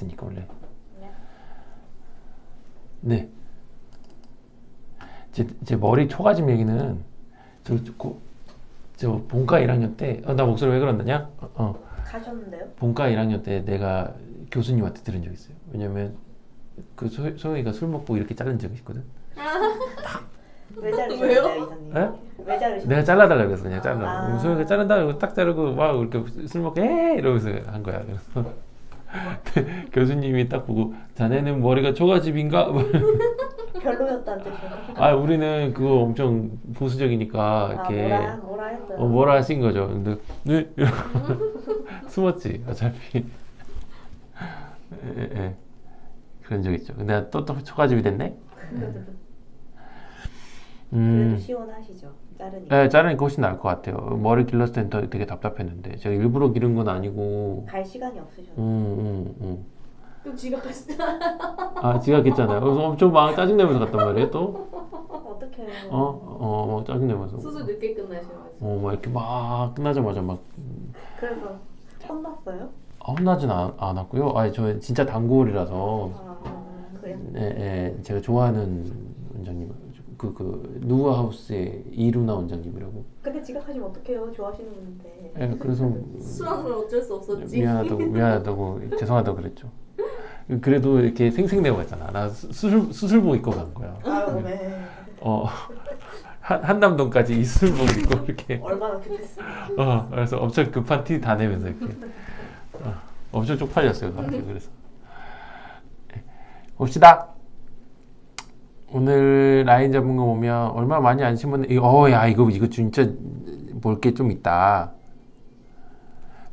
있으니까 원래. 네. 네. 제 머리 초가집 얘기는 저 본과 1학년 때, 나 목소리 왜 그런다냐? 가셨는데요? 본과 1학년 때 내가 교수님한테 들은 적 있어요. 왜냐면 그 소영이가 술 먹고 이렇게 자른 적이 있거든. 왜 자르셨어요, 이사님? 에? 왜 자르셨어요? 내가 잘라달라 그래서 그냥 잘라. 소영이가 자른다 그러고 딱 자르고 막 이렇게 술 먹고 에 이러면서 한 거야. 그래서 교수님이 딱 보고 자네는 머리가 초가집인가? 별로였다는 뜻이요. 아 우리는 그거 엄청 보수적이니까 이렇게 뭐라 했어요? 뭐라 하신 거죠. 근데 네 숨었지 어차피. 예. 그런 적 있죠. 근데 또 초가집이 됐네. 그래도 시원하시죠? 자르니까. 네, 자르니까 훨씬 나을 것 같아요. 머리 길렀을 땐 되게 답답했는데 제가 일부러 기른 건 아니고. 갈 시간이 없으셨나요? 그럼 지각하시죠? 아 지각했잖아요. 그래서 엄청 막 짜증내면서 갔단 말이에요 또. 어떡해요. 막 짜증내면서. 수술 늦게 끝나셔가지고. 막 이렇게 막 끝나자마자 막. 그래서 혼났어요? 혼나진 않았고요. 저 진짜 단골이라서. 그래요? 네, 제가 좋아하는 원장님. 누아하우스의 이루나 원장님이라고. 근데 지각하시면 어떡해요? 좋아하시는 분인데. 네, 그래서 수학은 어쩔 수 없었지. 미안하다고 죄송하다고 그랬죠. 그래도 이렇게 생색내고 갔잖아. 나 수술복 입고 간 거야. 네. 한남동까지 이 수술복 입고 이렇게. 얼마나 급했어요. 그래서 엄청 급한 티 다 내면서 이렇게. 엄청 쪽팔렸어요. 그래서. 봅시다. 오늘 라인 잡은 거 보면 얼마 많이 안 심었네. 이거 진짜 볼 게 좀 있다.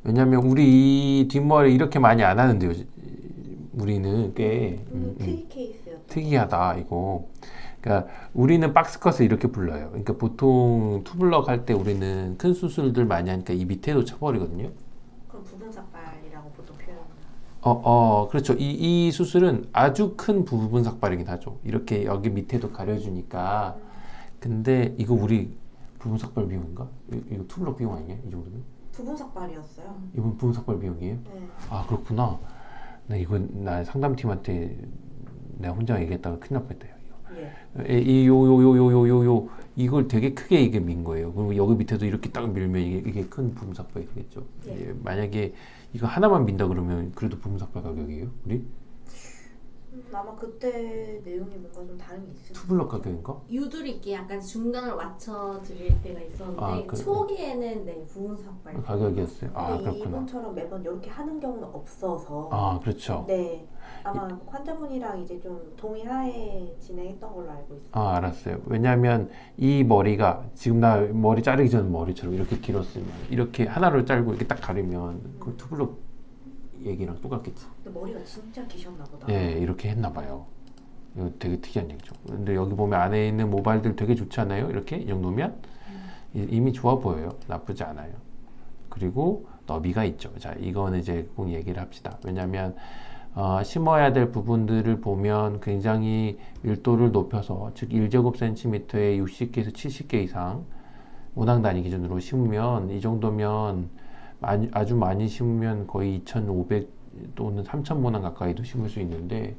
왜냐면 우리 뒷머리 이렇게 많이 안 하는데요. 우리는 꽤 특이 케이스요. 특이하다 이거. 그러니까 우리는 박스컷을 이렇게 불러요. 그러니까 보통 투블럭 할 때 우리는 큰 수술들 많이 하니까 이 밑에도 쳐버리거든요. 그럼 부분 삭발이라고 보통 표현합니다. 그렇죠. 이 수술은 아주 큰 부분 삭발이긴 하죠. 이렇게 여기 밑에도 가려주니까. 근데 이거 우리 부분 삭발 비용인가? 이거 투블럭 비용 아니냐? 이 정도면? 부분 삭발이었어요. 이건 부분 삭발 비용이에요? 네. 그렇구나. 나 상담팀한테 내가 혼자 얘기했다가 큰일 날 뻔했다. 예. 이걸 되게 크게 이게 민 거예요. 그리고 여기 밑에도 이렇게 딱 밀면 이게 큰 부분 삭발이 되겠죠. 예. 만약에 이거 하나만 민다 그러면 그래도 부분 삭발 가격이에요? 우리? 아마 그때 내용이 뭔가 좀 다른 게 있을 투블럭 가격인가? 유두리 있게 약간 중간을 맞춰 드릴 때가 있었는데 초기에는 네 부분 삭발 가격이었어요. 근데 그렇구나. 이분처럼 매번 이렇게 하는 경우는 없어서. 그렇죠. 네. 아마 환자분이랑 이제 좀 동의하에 진행했던 걸로 알고 있어요. 알았어요. 왜냐하면 이 머리가 지금 나 머리 자르기 전 머리처럼 이렇게 길었으면 이렇게 하나를 자르고 이렇게 딱 가리면 그 투블럭 얘기랑 똑같겠지. 근데 머리가 진짜 기셨나 보다. 네, 이렇게 했나 봐요. 이거 되게 특이한 얘기죠. 근데 여기 보면 안에 있는 모발들 되게 좋지 않아요? 이렇게 이 정도면 이미 좋아 보여요. 나쁘지 않아요. 그리고 너비가 있죠. 자, 이거는 이제 꼭 얘기를 합시다. 왜냐하면 심어야 될 부분들을 보면 굉장히 밀도를 높여서 즉 1제곱센티미터에 60개에서 70개 이상 모낭 단위 기준으로 심으면 이 정도면 아주 많이 심으면 거의 2,500 또는 3,000모낭 가까이도 심을 수 있는데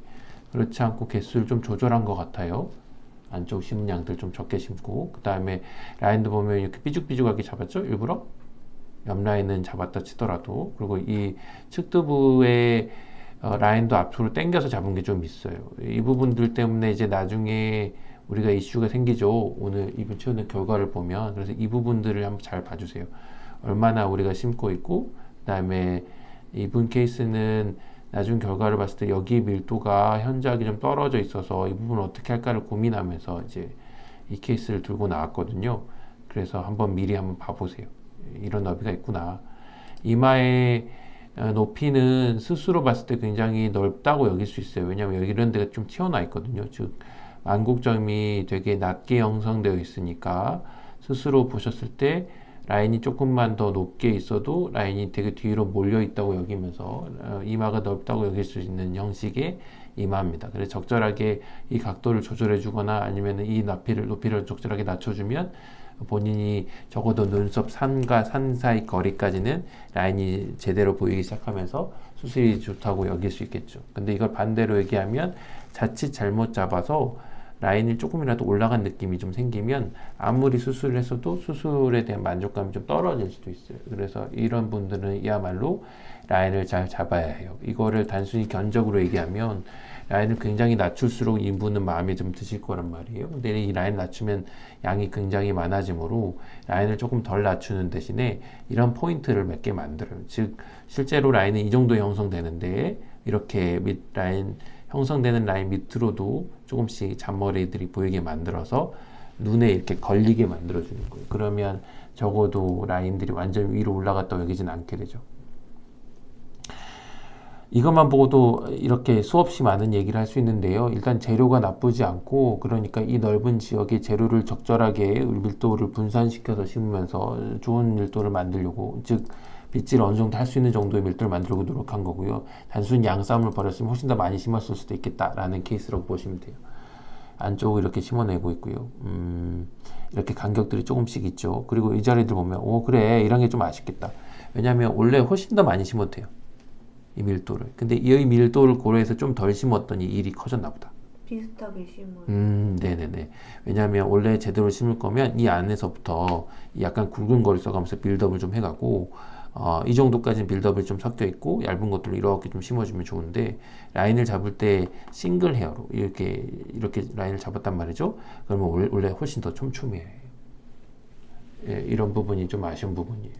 그렇지 않고 개수를 좀 조절한 것 같아요. 안쪽 심은 양들 좀 적게 심고 그 다음에 라인도 보면 이렇게 삐죽삐죽하게 잡았죠? 일부러? 옆 라인은 잡았다 치더라도 그리고 이 측두부의 라인도 앞으로 당겨서 잡은 게 좀 있어요. 이 부분들 때문에 이제 나중에 우리가 이슈가 생기죠. 오늘 이분 치료는 결과를 보면. 그래서 이 부분들을 한번 잘 봐주세요. 얼마나 우리가 심고 있고 그 다음에 이분 케이스는 나중 결과를 봤을 때 여기 밀도가 현저하게 좀 떨어져 있어서 이 부분을 어떻게 할까를 고민하면서 이제 이 케이스를 들고 나왔거든요. 그래서 미리 한번 봐보세요. 이런 너비가 있구나. 이마의 높이는 스스로 봤을 때 굉장히 넓다고 여길 수 있어요. 왜냐하면 여기 이런 데가 좀 튀어나와 있거든요. 즉 만곡점이 되게 낮게 형성되어 있으니까 스스로 보셨을 때 라인이 조금만 더 높게 있어도 라인이 되게 뒤로 몰려 있다고 여기면서 이마가 넓다고 여길 수 있는 형식의 이마입니다. 그래서 적절하게 이 각도를 조절해 주거나 아니면 이 높이를 적절하게 낮춰주면 본인이 적어도 눈썹 산과 산 사이 거리까지는 라인이 제대로 보이기 시작하면서 수술이 좋다고 여길 수 있겠죠. 근데 이걸 반대로 얘기하면 자칫 잘못 잡아서 라인이 조금이라도 올라간 느낌이 좀 생기면 아무리 수술을 했어도 수술에 대한 만족감이 좀 떨어질 수도 있어요. 그래서 이런 분들은 라인을 잘 잡아야 해요. 이거를 단순히 견적으로 얘기하면 라인을 굉장히 낮출수록 이분은 마음에 좀 드실 거란 말이에요. 근데 이 라인 낮추면 양이 굉장히 많아지므로 라인을 조금 덜 낮추는 대신에 이런 포인트를 몇 개 만들어요. 즉 실제로 라인은 이 정도 형성되는데 이렇게 형성되는 라인 밑으로도 조금씩 잔머리들이 보이게 만들어서 눈에 이렇게 걸리게 만들어주는 거예요. 그러면 적어도 라인들이 완전 위로 올라갔다고 여기진 않게 되죠. 이것만 보고도 이렇게 수없이 많은 얘기를 할 수 있는데요. 일단 재료가 나쁘지 않고, 그러니까 이 넓은 지역에 재료를 적절하게 밀도를 분산시켜서 심으면서 좋은 밀도를 만들려고, 즉 빗질 어느 정도 할 수 있는 정도의 밀도를 만들려고 노력한 거고요. 단순히 양싸움을 벌였으면 훨씬 더 많이 심었을 수도 있겠다라는 케이스라고 보시면 돼요. 안쪽을 이렇게 심어내고 있고요. 이렇게 간격들이 조금씩 있죠. 그리고 이 자리들 보면 그래, 이런 게 좀 아쉽겠다. 왜냐하면 원래 훨씬 더 많이 심어도 돼요, 이 밀도를. 근데 이 밀도를 고려해서 좀 덜 심었더니 일이 커졌나 보다. 비슷하게 심어요. 네네네. 왜냐하면 원래 제대로 심을 거면 이 안에서부터 약간 굵은 거를 써가면서 빌드업을 좀 해가고, 이 정도까지는 빌드업이 좀 섞여 있고 얇은 것들을 이렇게 좀 심어주면 좋은데, 라인을 잡을 때 싱글 헤어로 이렇게 라인을 잡았단 말이죠. 그러면 원래 훨씬 더 촘촘해요. 예, 이런 부분이 좀 아쉬운 부분이에요.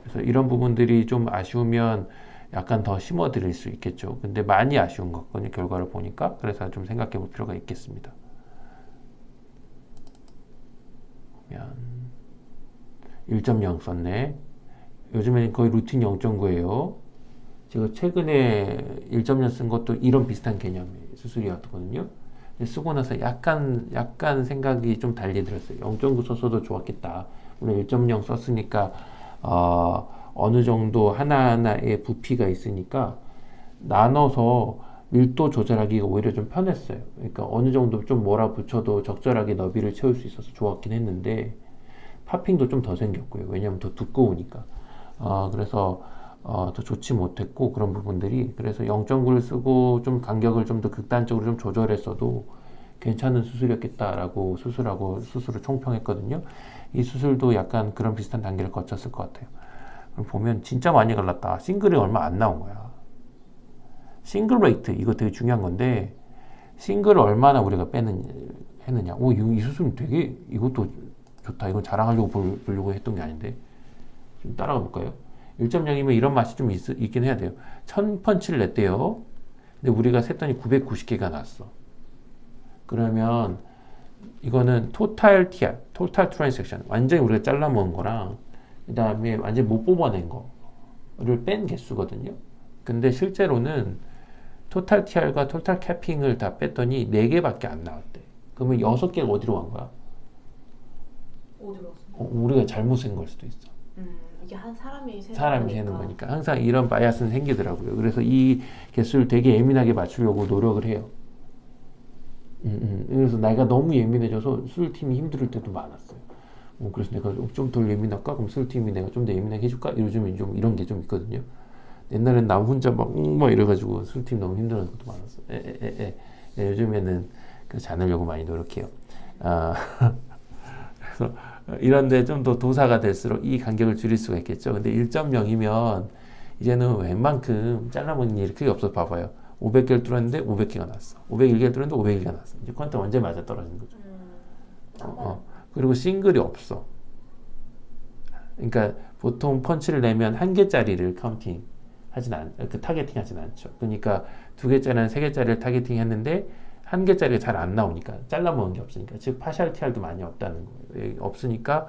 그래서 이런 부분들이 좀 아쉬우면 약간 더 심어 드릴 수 있겠죠. 근데 많이 아쉬운 거거든요, 결과를 보니까. 그래서 좀 생각해 볼 필요가 있겠습니다. 1.0 썼네. 요즘에는 거의 루틴 0.9예요. 제가 최근에 1.0 쓴 것도 이런 비슷한 개념의 수술이었거든요. 쓰고 나서 약간 생각이 좀 달리 들었어요. 0.9 썼어도 좋았겠다. 오늘 1.0 썼으니까 어느 정도 하나하나의 부피가 있으니까 나눠서 밀도 조절하기가 오히려 좀 편했어요. 그러니까 어느 정도 좀 몰아붙여도 적절하게 너비를 채울 수 있어서 좋았긴 했는데, 파핑도 좀 더 생겼고요. 왜냐하면 더 두꺼우니까. 그래서 더 좋지 못했고, 그런 부분들이. 그래서 0.9를 쓰고 좀 간격을 좀 더 극단적으로 좀 조절했어도 괜찮은 수술이었겠다라고 수술을 총평했거든요. 이 수술도 약간 그런 비슷한 단계를 거쳤을 것 같아요. 보면 진짜 많이 갈랐다. 싱글이 얼마 안 나온 거야. 싱글 레이트, 이거 되게 중요한 건데, 싱글을 얼마나 우리가 했느냐. 이 수술은 되게, 이것도 좋다. 이건 자랑하려고 보려고 했던 게 아닌데. 좀 따라가 볼까요? 1.0이면 이런 맛이 좀 있긴 해야 돼요. 1000펀치를 냈대요. 근데 우리가 셌더니 990개가 났어. 그러면 이거는 토탈 TR, 토탈 트랜섹션, 완전히 우리가 잘라 먹은 거랑 그 다음에 완전히 못 뽑아낸 거를 뺀 개수거든요. 근데 실제로는 토탈 TR과 토탈 캐핑을 다 뺐더니 4개밖에 안 나왔대. 그러면 6개가 어디로 간 거야? 어디로 갔어? 우리가 잘못 센 걸 수도 있어. 이게 한 사람이 세는 거니까 항상 이런 바이아스는 생기더라고요. 그래서 이 개수를 되게 예민하게 맞추려고 노력을 해요. 그래서 내가 너무 예민해져서 수술팀이 힘들 때도 많았어요. 그래서 내가 좀 덜 예민할까? 그럼 수술팀이 내가 좀 더 예민하게 해줄까? 요즘은 좀 이런 게 좀 있거든요. 옛날엔 나 혼자 막 이래가지고 수술팀 너무 힘들어하는 것도 많았어. 요즘에는 그렇지 않으려고 많이 노력해요. 그래서 이런데 좀 더 도사가 될수록 이 간격을 줄일 수가 있겠죠. 근데 1.0이면 이제는 웬만큼 잘라먹는 일이 크게 없어. 봐봐요. 500개를 뚫었는데 500개가 났어. 501개를 뚫었는데 501개가 났어. 이제 퀀텀 완전히 맞아 떨어진 거죠. 그리고 싱글이 없어. 그러니까 보통 펀치를 내면 1개짜리를 타겟팅 하진 않죠. 그러니까 2개짜리나 3개짜리를 타겟팅 했는데 1개짜리가 잘 안 나오니까, 잘라먹은 게 없으니까, 즉 파샬 TR도 많이 없다는 거예요. 없으니까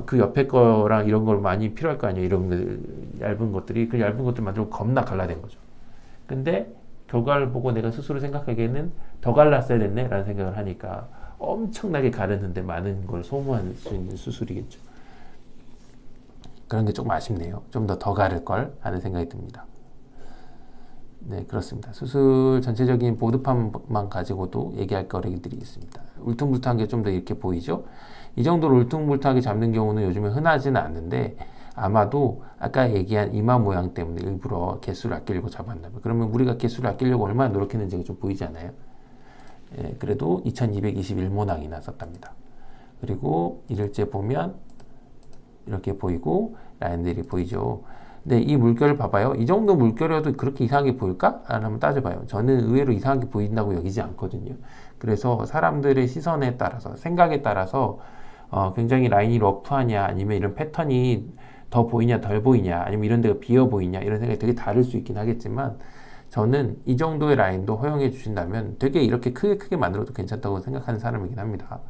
그 옆에 거랑 이런 걸 많이 필요할 거 아니에요. 이런 얇은 것들이. 그 얇은 것들 만들고 겁나 갈라된 거죠. 근데 결과를 보고 내가 스스로 생각하기에는 더 갈랐어야 됐네 라는 생각을 하니까 엄청나게 가르는데 많은 걸 소모할 수 있는 수술이겠죠. 그런 게 조금 아쉽네요. 좀 더 가를 걸 하는 생각이 듭니다. 네, 그렇습니다. 수술 전체적인 보드판만 가지고도 얘기할 거리들이 있습니다. 울퉁불퉁한 게 좀 더 이렇게 보이죠? 이 정도로 울퉁불퉁하게 잡는 경우는 요즘에 흔하지는 않는데 아마도 아까 얘기한 이마 모양 때문에 일부러 개수를 아끼려고 잡았나 봐요. 그러면 우리가 개수를 아끼려고 얼마나 노력했는지가 좀 보이지 않아요? 예, 그래도 2221모낭이나 썼답니다. 그리고 이럴째 보면 이렇게 보이고 라인들이 보이죠. 근데 이 물결을 봐봐요. 이 정도 물결이어도 그렇게 이상하게 보일까? 한번 따져봐요. 저는 의외로 이상하게 보인다고 여기지 않거든요. 그래서 사람들의 시선에 따라서, 생각에 따라서 굉장히 라인이 러프하냐, 아니면 이런 패턴이 더 보이냐, 덜 보이냐, 아니면 이런 데가 비어 보이냐, 이런 생각이 되게 다를 수 있긴 하겠지만, 저는 이 정도의 라인도 허용해 주신다면 되게 이렇게 크게 만들어도 괜찮다고 생각하는 사람이긴 합니다.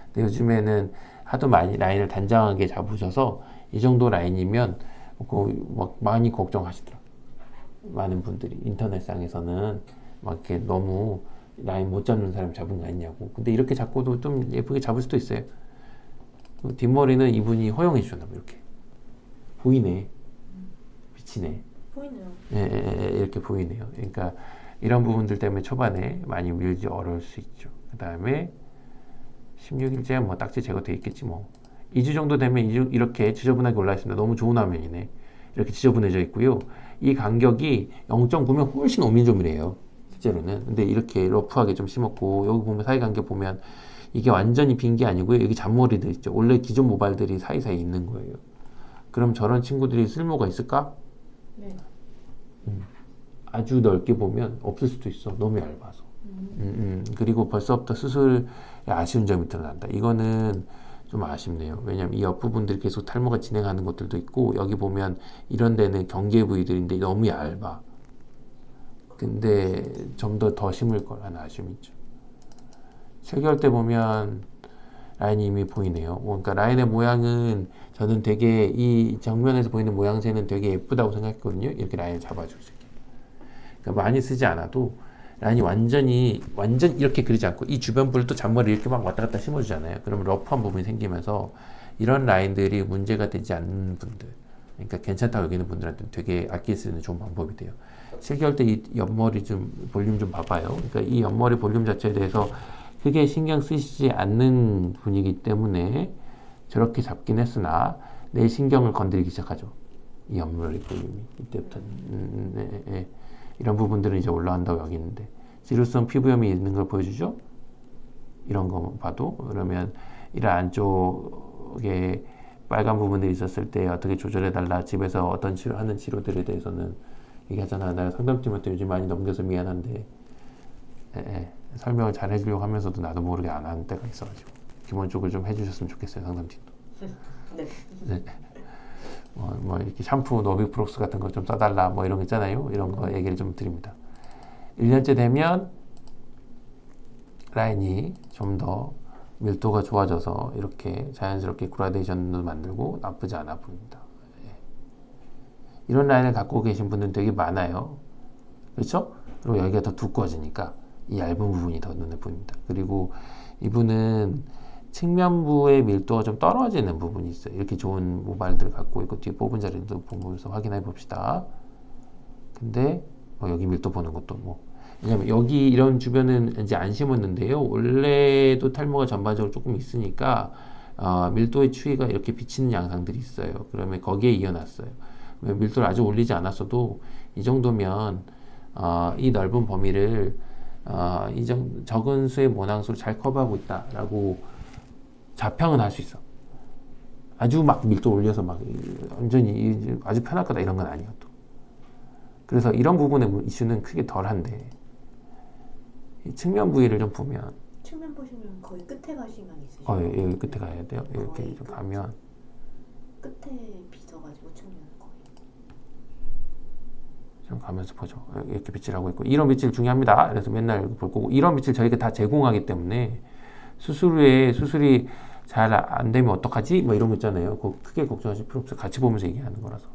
근데 요즘에는 하도 많이 라인을 단정하게 잡으셔서 이 정도 라인이면 막 많이 걱정하시더라고요. 많은 분들이 인터넷상에서는 막 이렇게 너무 라인 못 잡는 사람 잡은 거 아니냐고. 근데 이렇게 잡고도 좀 예쁘게 잡을 수도 있어요. 뒷머리는 이분이 허용해 주셨나 봐요. 이렇게 보이네, 비치네. 보이네요. 예, 이렇게 보이네요. 그러니까 이런 부분들 때문에 초반에 많이 밀지 어려울 수 있죠. 그 다음에 16일째 뭐 딱지 제거되어 있겠지 뭐. 2주 정도 되면 이렇게 지저분하게 올라 있습니다. 너무 좋은 화면이네. 이렇게 지저분해져 있고요. 이 간격이 0.9면 훨씬 오밀조밀해요. 실제로는. 근데 이렇게 러프하게 좀 심었고, 여기 보면 사이 간격 보면 이게 완전히 빈 게 아니고요. 여기 잔머리들 있죠. 원래 기존 모발들이 사이사이 있는 거예요. 그럼 저런 친구들이 쓸모가 있을까? 네. 아주 넓게 보면 없을 수도 있어. 너무 얇아서. 그리고 벌써부터 수술에 아쉬운 점이 드러난다. 이거는 좀 아쉽네요. 왜냐면 이 옆부분들이 계속 탈모가 진행하는 것들도 있고, 여기 보면 이런 데는 경계 부위들인데 너무 얇아. 근데 좀 더 심을 거라는 아쉬움이 있죠. 체결 때 보면 라인이 이미 보이네요. 그러니까 라인의 모양은 저는 되게 이 정면에서 보이는 모양새는 되게 예쁘다고 생각했거든요. 이렇게 라인을 잡아줄 수 있게. 그러니까 많이 쓰지 않아도 라인이 완전 이렇게 그리지 않고 이 주변부를 또 잔머리 이렇게 막 왔다 갔다 심어주잖아요. 그러면 러프한 부분이 생기면서 이런 라인들이 문제가 되지 않는 분들, 그러니까 괜찮다고 여기는 분들한테 되게 아낄 수 있는 좋은 방법이 돼요. 실기할 때 이 옆머리 좀 볼륨 좀 봐봐요. 그러니까 이 옆머리 볼륨 자체에 대해서 크게 신경 쓰시지 않는 분이기 때문에 저렇게 잡긴 했으나 내 신경을 건드리기 시작하죠. 이 옆머리 볼륨이 이때부터 네. 이런 부분들은 이제 올라간다고 여기는데 지루성 피부염이 있는 걸 보여주죠. 이런 거 봐도. 그러면 이런 안쪽에 빨간 부분들이 있었을 때 어떻게 조절해달라, 집에서 어떤 하는 치료들에 대해서는 얘기하잖아. 내가 상담팀한테 요즘 많이 넘겨서 미안한데 설명을 잘 해주려고 하면서도 나도 모르게 안 하는 때가 있어가지고 기본적으로 좀 해주셨으면 좋겠어요. 상담팀도. 네. 뭐 이렇게 샴푸 노비프록스 같은 거 좀 써달라 뭐 이런 거 있잖아요. 이런 거 얘기를 좀 드립니다. 1년째 되면 라인이 좀 더 밀도가 좋아져서 이렇게 자연스럽게 그라데이션도 만들고 나쁘지 않아 보입니다. 이런 라인을 갖고 계신 분들은 되게 많아요. 그렇죠? 그리고 여기가 더 두꺼워지니까 이 얇은 부분이 더 눈에 보입니다. 그리고 이분은 측면부의 밀도가 좀 떨어지는 부분이 있어요. 이렇게 좋은 모발들 갖고 있고 뒤에 뽑은 자리도 보면서 확인해 봅시다. 근데 여기 밀도 보는 것도 뭐, 왜냐면 여기 이런 주변은 이제 안 심었는데요. 원래도 탈모가 전반적으로 조금 있으니까 밀도의 추이가 이렇게 비치는 양상들이 있어요. 그러면 거기에 이어놨어요. 밀도를 아주 올리지 않았어도 이 정도면 이 넓은 범위를 적은 수의 모낭수로 잘 커버하고 있다라고 자평은 할 수 있어. 아주 막 밀도 올려서 막 완전히 아주 편할 거다 이런 건 아니에요. 또. 그래서 이런 부분의 이슈는 크게 덜한데 이 측면 부위를 좀 보면 측면 보시면 거의 끝에 가시면 있으시죠? 여기 끝에 가야 돼요. 이렇게 좀 가면 끝에 빗어가지고 측면 거의 좀 가면서 보죠. 이렇게 빗질하고 있고 이런 빗질 중요합니다. 그래서 맨날 볼 거고 이런 빗질 저희가 다 제공하기 때문에 수술 후에 수술이 잘 안 되면 어떡하지? 뭐 이런 거 있잖아요. 그거 크게 걱정하실 필요 없어요. 같이 보면서 얘기하는 거라서.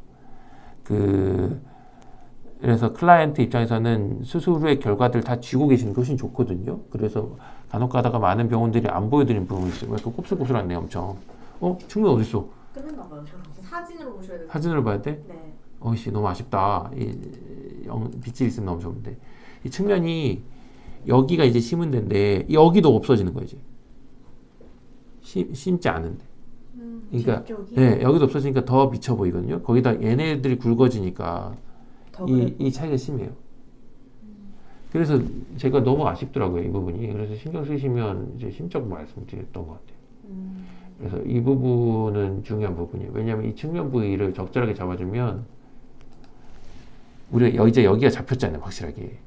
그래서 클라이언트 입장에서는 수술 후의 결과들 다 쥐고 계시는 게 훨씬 좋거든요. 그래서 간혹 가다가 많은 병원들이 안 보여드리는 부분이 있어요. 그 곱슬곱슬하네요, 엄청. 측면 어딨어? 끝났나 봐요. 저는 사진으로 보셔야 돼요. 사진으로 봐야 돼? 네. 어이씨 너무 아쉽다. 빗질 있으면 너무 좋은데 이 측면이 여기가 이제 심은 데인데 여기도 없어지는 거예요 이제. 심지 않은데. 그러니까 네, 여기도 없어지니까 더 미쳐 보이거든요. 거기다 얘네들이 굵어지니까 이 차이가 심해요. 그래서 제가 너무 아쉽더라고요 이 부분이. 그래서 신경 쓰시면 이제 심적 말씀드렸던 것 같아요. 그래서 이 부분은 중요한 부분이에요. 왜냐하면 이 측면 부위를 적절하게 잡아주면 우리가 이제 여기가 잡혔잖아요 확실하게.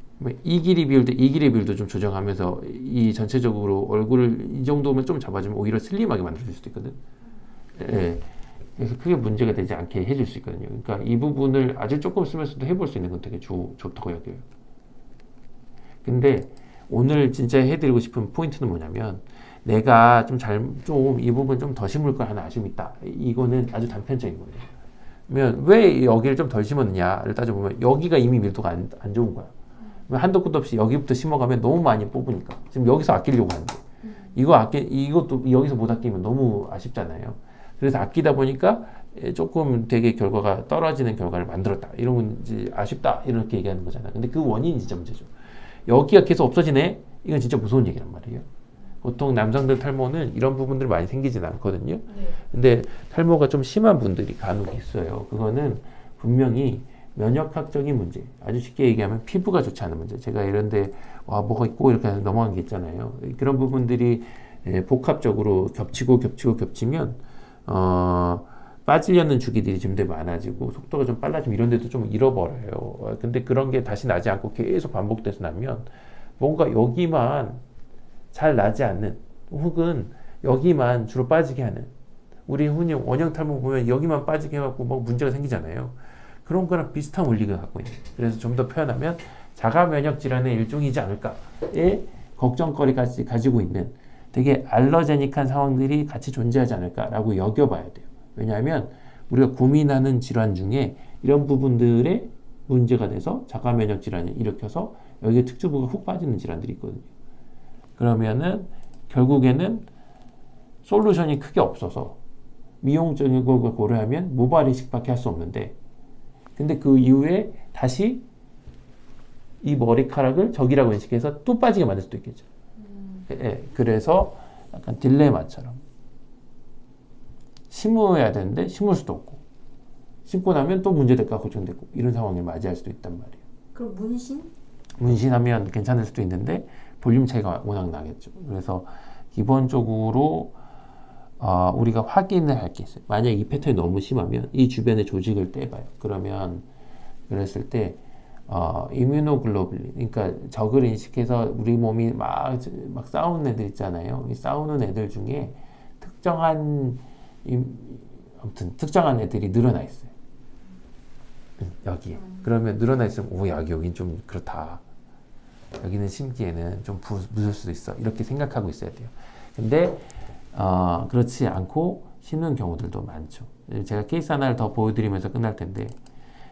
이 길이 비율 때 이 길이 비율도 좀 조정하면서 이 전체적으로 얼굴을 이 정도면 좀 잡아주면 오히려 슬림하게 만들어줄 수도 있거든. 예. 그래서 크게 문제가 되지 않게 해줄 수 있거든요. 그러니까 이 부분을 아주 조금 쓰면서도 해볼 수 있는 건 되게 좋다고 여겨요. 근데 오늘 진짜 해드리고 싶은 포인트는 뭐냐면 내가 좀 이 부분 좀 더 심을 거 하나 아쉬움이 있다. 이거는 아주 단편적인 거예요. 그러면 왜 여기를 좀 덜 심었느냐를 따져보면 여기가 이미 밀도가 안 좋은 거야. 한도 끝도 없이 여기부터 심어가면 너무 많이 뽑으니까 지금 여기서 아끼려고 하는데 이것도 여기서 못 아끼면 너무 아쉽잖아요. 그래서 아끼다 보니까 조금 되게 결과가 떨어지는 결과를 만들었다. 이런 건 이제 아쉽다 이렇게 얘기하는 거잖아. 근데 그 원인이 진짜 문제죠. 여기가 계속 없어지네. 이건 진짜 무서운 얘기란 말이에요. 보통 남성들 탈모는 이런 부분들 많이 생기진 않거든요. 근데 탈모가 좀 심한 분들이 간혹 있어요. 그거는 분명히 면역학적인 문제. 아주 쉽게 얘기하면 피부가 좋지 않은 문제. 제가 이런데 와 뭐가 있고 이렇게 넘어간 게 있잖아요. 그런 부분들이 복합적으로 겹치면 빠지려는 주기들이 좀 더 많아지고 속도가 좀 빨라지면 이런 데도 좀 잃어버려요. 근데 그런 게 다시 나지 않고 계속 반복돼서 나면 뭔가 여기만 잘 나지 않는 혹은 여기만 주로 빠지게 하는 우리 흔히 원형 탈모 보면 여기만 빠지게 해갖고 뭐 문제가 생기잖아요. 그런 거랑 비슷한 원리가 갖고 있는. 그래서 좀 더 표현하면 자가 면역 질환의 일종이지 않을까의 걱정거리까지 가지고 있는 되게 알러제닉한 상황들이 같이 존재하지 않을까라고 여겨봐야 돼요. 왜냐하면 우리가 고민하는 질환 중에 이런 부분들의 문제가 돼서 자가 면역 질환을 일으켜서 여기에 특수부가 훅 빠지는 질환들이 있거든요. 그러면은 결국에는 솔루션이 크게 없어서 미용적인 걸 고려하면 모발 이식밖에 할 수 없는데 근데 그 이후에 다시 이 머리카락을 적이라고 인식해서 또 빠지게 만들 수도 있겠죠. 그래서 약간 딜레마처럼 심어야 되는데 심을 수도 없고 심고 나면 또 문제될까 걱정되고 이런 상황을 맞이할 수도 있단 말이에요. 그럼 문신? 문신하면 괜찮을 수도 있는데 볼륨 차이가 워낙 나겠죠. 그래서 기본적으로 우리가 확인을 할 게 있어요. 만약 이 패턴이 너무 심하면 이 주변의 조직을 떼봐요. 그랬을 때 이뮤노글로불린, 그러니까 적을 인식해서 우리 몸이 막 싸우는 애들 있잖아요. 이 싸우는 애들 중에 특정한 애들이 늘어나 있어요. 여기에. 그러면 늘어나 있으면 오, 여긴 좀 그렇다. 여기는 심기에는 좀 묻을 수도 있어. 이렇게 생각하고 있어야 돼요. 근데 그렇지 않고 심는 경우들도 많죠. 제가 케이스 하나를 더 보여드리면서 끝날 텐데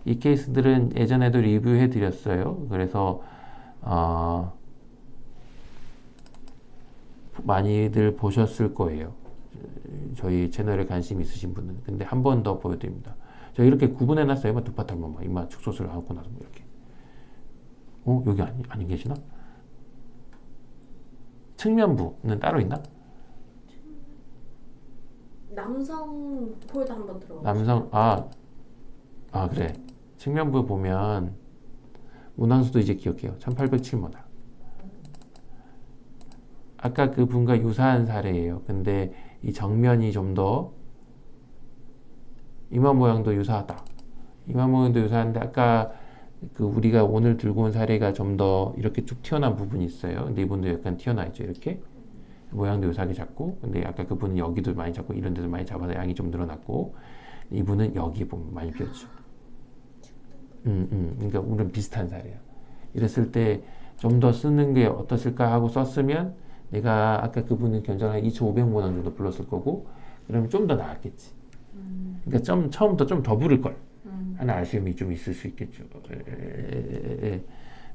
이 케이스들은 예전에도 리뷰해 드렸어요. 그래서 많이들 보셨을 거예요. 저희 채널에 관심 있으신 분은. 근데 한 번 더 보여드립니다. 제가 이렇게 구분해 놨어요. 두 파트만 이마 축소를 하고 나서 이렇게. 여기 아니 계시나? 측면부는 따로 있나? 남성 폴더 한번 들어가. 남성 그래. 측면부에 보면 문항수도 이제 기억해요. 1807문항. 아까 그 분과 유사한 사례예요. 근데 이 정면이 좀 더 이마 모양도 유사하다. 이마 모양도 유사한데 아까 그 우리가 오늘 들고 온 사례가 좀 더 이렇게 쭉 튀어나온 부분이 있어요. 근데 이분도 약간 튀어나 있죠. 이렇게 모양도 유사하게 잡고, 근데 아까 그분은 여기도 많이 잡고 이런 데도 많이 잡아서 양이 좀 늘어났고, 이분은 여기 보면 많이 비었죠. 그러니까 우리는 비슷한 사례야. 이랬을 때 좀 더 쓰는 게 어떻을까 하고 썼으면 내가 아까 그분은 견적을 한 2,500만 원 정도 불렀을 거고, 그러면 좀 더 나았겠지. 그러니까 처음부터 좀 더 부를 걸. 하는 아쉬움이 좀 있을 수 있겠죠.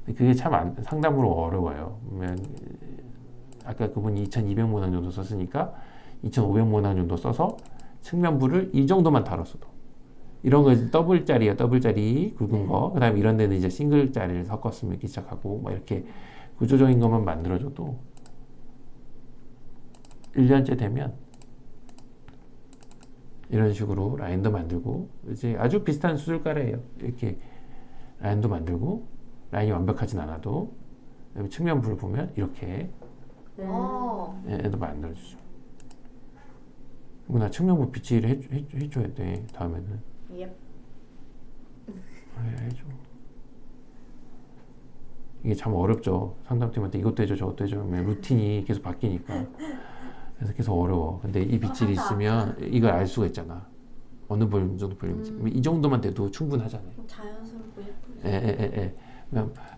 그게 참 상담으로 어려워요. 그러면 아까 그분이 2,200만 원 정도 썼으니까 2,500만 원 정도 써서 측면부를 이 정도만 다뤘어도 이런 거 더블짜리예요. 더블짜리 굵은 거. 그 다음에 이런 데는 이제 싱글짜리를 섞었으면 이렇게 시작하고 뭐 이렇게 구조적인 것만 만들어줘도 1년째 되면 이런 식으로 라인도 만들고 이제 아주 비슷한 수술가래예요. 이렇게 라인도 만들고 라인이 완벽하진 않아도 측면부를 보면 이렇게 얘도 만들어주죠. 나 측면부 빗질 해줘야 돼. 다음에는 해줘. 이게 참 어렵죠. 상담팀한테 이것도 해줘 저것도 해줘 루틴이 계속 바뀌니까 그래서 계속 어려워. 근데 이 빗질이 있으면 이걸 알 수가 있잖아. 어느 볼륨 정도 볼륨인지. 이 정도만 돼도 충분하잖아요. 자연스럽고 예쁘게.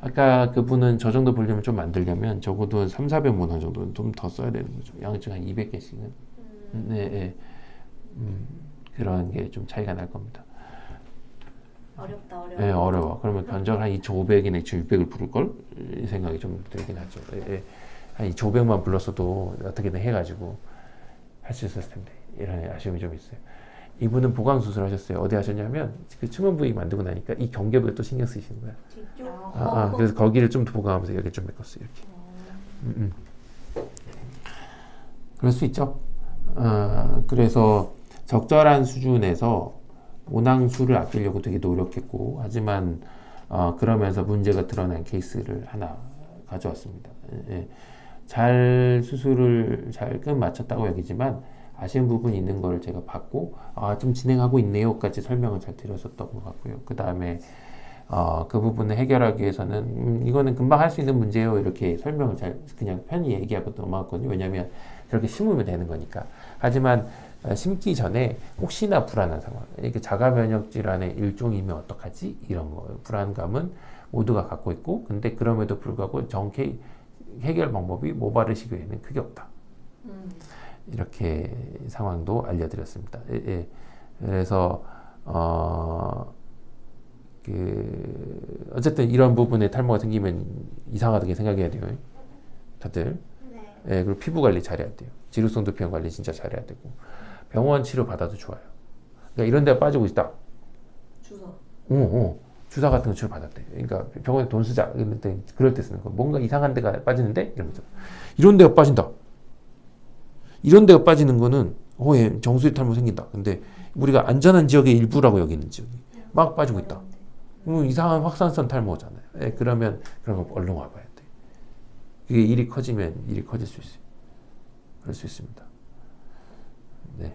아까 그분은 저 정도 볼륨을 좀 만들려면 적어도 300~400 정도는 좀 더 써야 되는 거죠. 양쪽 한 200개씩은. 그런 게 좀 차이가 날 겁니다. 어렵다. 네, 어려워. 그러면 견적 한 2,500이나 2,600을 부를걸? 이 생각이 좀 들긴 하죠. 한 2,500만 불렀어도 어떻게든 해가지고 할 수 있었을 텐데 이런 아쉬움이 좀 있어요. 이분은 보강 수술 하셨어요. 어디 하셨냐면 그 측면 부위 만들고 나니까 이 경계부에 또 신경 쓰시는 거야. 뒤쪽. 그래서 거기를 좀 보강하면서 여기 좀 메꿨어요. 이렇게. 그럴 수 있죠. 그래서 적절한 수준에서 모낭수를 아끼려고 되게 노력했고 하지만 그러면서 문제가 드러난 케이스를 하나 가져왔습니다. 잘 수술을 잘 끝 마쳤다고 여기지만 아쉬운 부분이 있는 걸 제가 봤고 좀 진행하고 있네요까지 설명을 잘 드렸었던 것 같고요. 그 다음에 그 부분을 해결하기 위해서는 이거는 금방 할 수 있는 문제예요 이렇게 설명을 잘 그냥 편히 얘기하고 넘어갔거든요. 왜냐하면 저렇게 심으면 되는 거니까. 하지만 심기 전에 혹시나 불안한 상황, 이렇게 자가 면역 질환의 일종이면 어떡하지? 이런 거 불안감은 모두가 갖고 있고, 근데 그럼에도 불구하고 정케 해결 방법이 모발이식 외에는 크게 없다. 이렇게 상황도 알려드렸습니다. 그래서 어쨌든 이런 부분에 탈모가 생기면 이상하게 생각해야 돼요. 다들. 그리고 피부 관리 잘해야 돼요. 지루성 두피형 관리 진짜 잘해야 되고 병원 치료 받아도 좋아요. 그러니까 이런 데 빠지고 있다. 주사. 주사 같은 거 치료 받았대. 그러니까 병원에 돈 쓰자. 그럴 때 쓰는 거. 뭔가 이상한 데가 빠지는데 이러면서 이런 데가 빠진다. 이런 데가 빠지는 거는 얘 정수리 탈모 생긴다. 근데 우리가 안전한 지역의 일부라고 여기는 지역이 막 빠지고 있다. 이상한 확산성 탈모잖아요. 그러면 그런 거 얼른 와봐야 돼. 그게 일이 커지면 일이 커질 수 있어요. 그럴 수 있습니다. 네.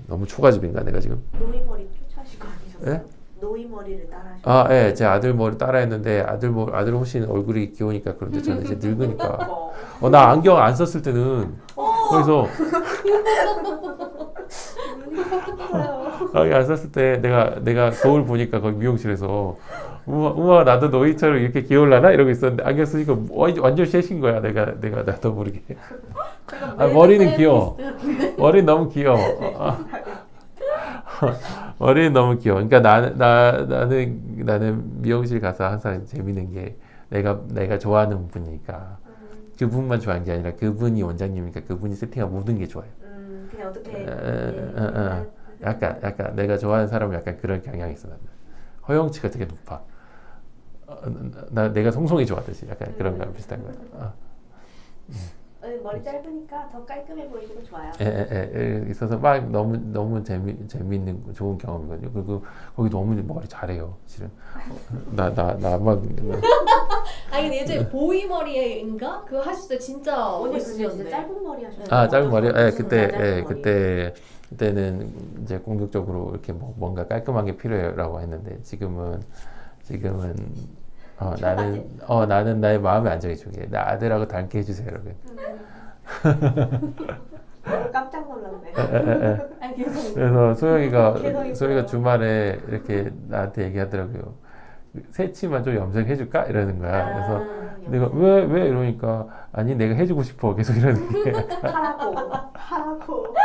너무 초가집인가 내가 지금? 노이머리 쫓아하신 거 아니셨어요? 네? 노이머리를 따라하셨어요? 제 아들 머리 따라했는데 아들 훨씬 얼굴이 귀여우니까 그런데 저는 이제 늙으니까 나 안경 안 썼을 때는 거기서 안경 안 썼을 때 내가 거울 보니까 거기 미용실에서 우와 나도 너희처럼 이렇게 귀여울라나 이러고 있었는데 안경 쓰니까 완전 쉐신 거야. 내가 나도 모르게. 머리는 귀여워. 머리는 너무 귀여워. 머리는 너무 귀여워. 그러니까 나는 미용실 가서 항상 재밌는 게 내가 좋아하는 분이니까 그분만 좋아하는 게 아니라 그분이 원장님이니까 그분이 세팅한 모든 게 좋아요. 그냥 어떻게 약간 내가 좋아하는 사람은 약간 그런 경향이 있어. 나는 허용치가 되게 높아. 내가 송송이 좋아하듯이 약간 그런 거랑 비슷한 거야. 머리 짧으니까 더 깔끔해 보이고 좋아요. 있어서 막 너무 재미있는 좋은 경험이거든요. 그리고 거기 너무 머리 잘해요, 실은. 나 막. 아니 근데 예전에 보이 머리인가 그거 하실 때 진짜 언니 멋있었는데. 진짜 짧은 머리 하셨어요? 짧은 머리. 그때는 이제 공격적으로 이렇게 뭔가 깔끔하게 필요해라고 했는데 지금은 나는 나의 마음의 안정이 중요해. 나 아들하고 닮게 해주세요, 여러분. 깜짝 놀랐네. 그래서 소영이가 주말에 이렇게 나한테 얘기하더라고요. 새치만 좀 염색해줄까? 이러는 거야. 그래서 내가 왜 이러니까 아니 내가 해주고 싶어 계속 이러는 게 하라고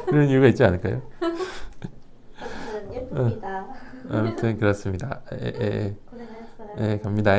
그런 이유가 있지 않을까요? 예쁩니다. 아무튼 그렇습니다. 고생하셨어요. 갑니다.